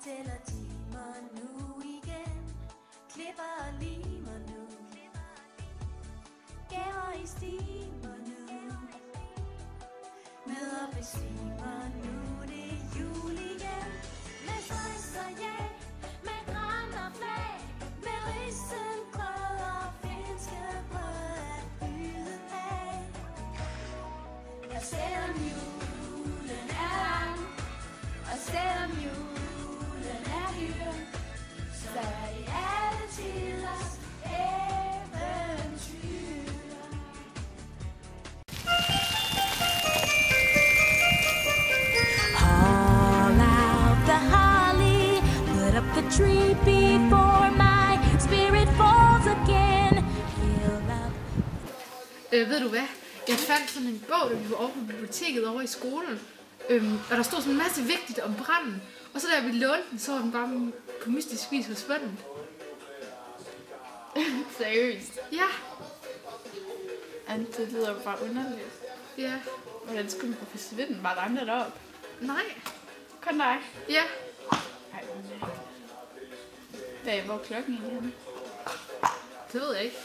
tæller timer nu igen. Klipper og limer nu. Gaver i stimer nu. Med og besvimer nu. Det er jul igen. Med stress og jag. Med gran og flag. Med risengrød og finskebrød at byde af. Og selvom julen er lang, og selvom julen er hyggelig, så er det altid os eventyr. Haul out the holly, put up the tree before my spirit falls again. Fill up. Ved du hvad? Jeg fandt sådan en bog, da vi var over på biblioteket over i skolen. Og der stod sådan en masse vigtigt om branden. Og så da vi lånte den, så var den bare på mystisk vis forsvundet. Seriøst? Ja. Det lyder jo bare underligt. Ja. Hvordan skulle den kunne forsvinde? Var der andre deroppe? Nej. Kun dig? Ja. Ej, hvor er klokken egentlig? Det ved jeg ikke.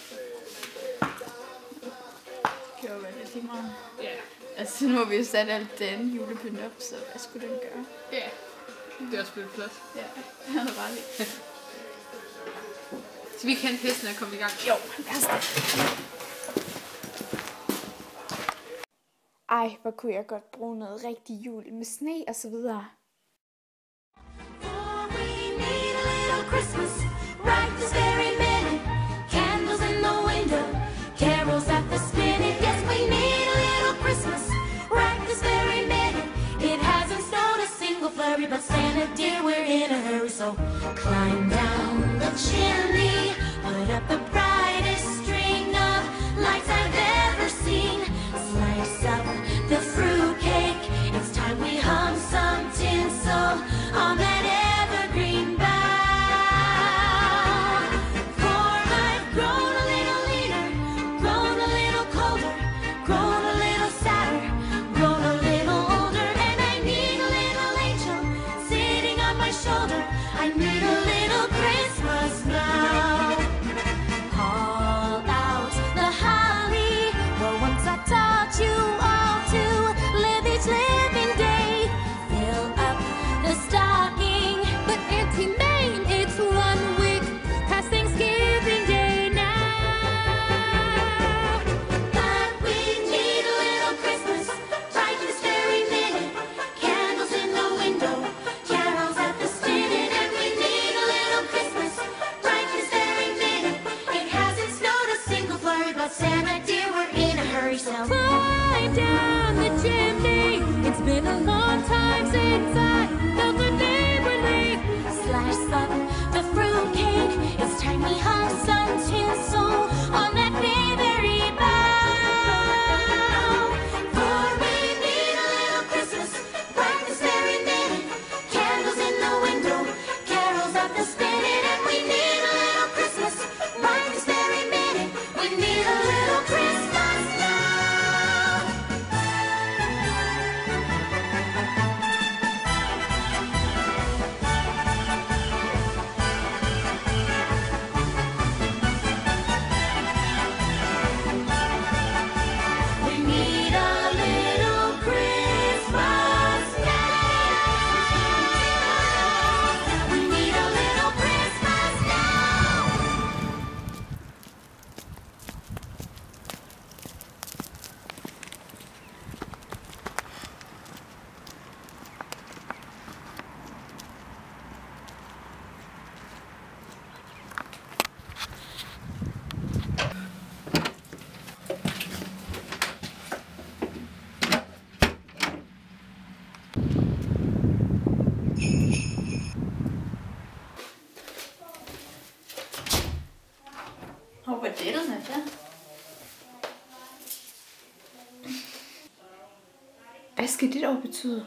Det var vel lidt lige meget. Ja. Altså, nu har vi jo sat alt den julepynt op, så hvad skulle den gøre? Ja. Det er også blevet flot. Ja, det er bare lidt. Så vi kan festen er kommet i gang. Jo, lad os det. Ej, hvor kunne jeg godt bruge noget rigtig jul med sne og så videre. Christmas, right this very minute. Candles in the window, carols at the spinet. Yes, we need a little Christmas, right this very minute. It hasn't snowed a single flurry, but Santa dear, we're in a hurry. So climb down the chimney, put up the brightest string of lights I've ever seen. Slice up the fruitcake, it's time we hung some tinsel on that evergreen bough. I need a little Christmas now. Haul out the holly. Well, once I taught you all to live each living day. Fill up the stocking. But Auntie Maine, it's 1 week past Thanksgiving Day now. But we need a little Christmas right this very minute. Candles in the window, carols at the spinet. Santa dear, we're in a hurry, so climb down the chimney. It's been a long time since I felt the neighborly. Slice up the fruitcake. It's time we hung some tinsel on that very bough. For we need a little Christmas right this very minute. Candles in the window, carols at the spinet, and we need a little Christmas right this very minute. We need a little Christmas now. We need a little Christmas now. We need a little Christmas now. Hvor var det, den er der? Hvad skal det dog betyde?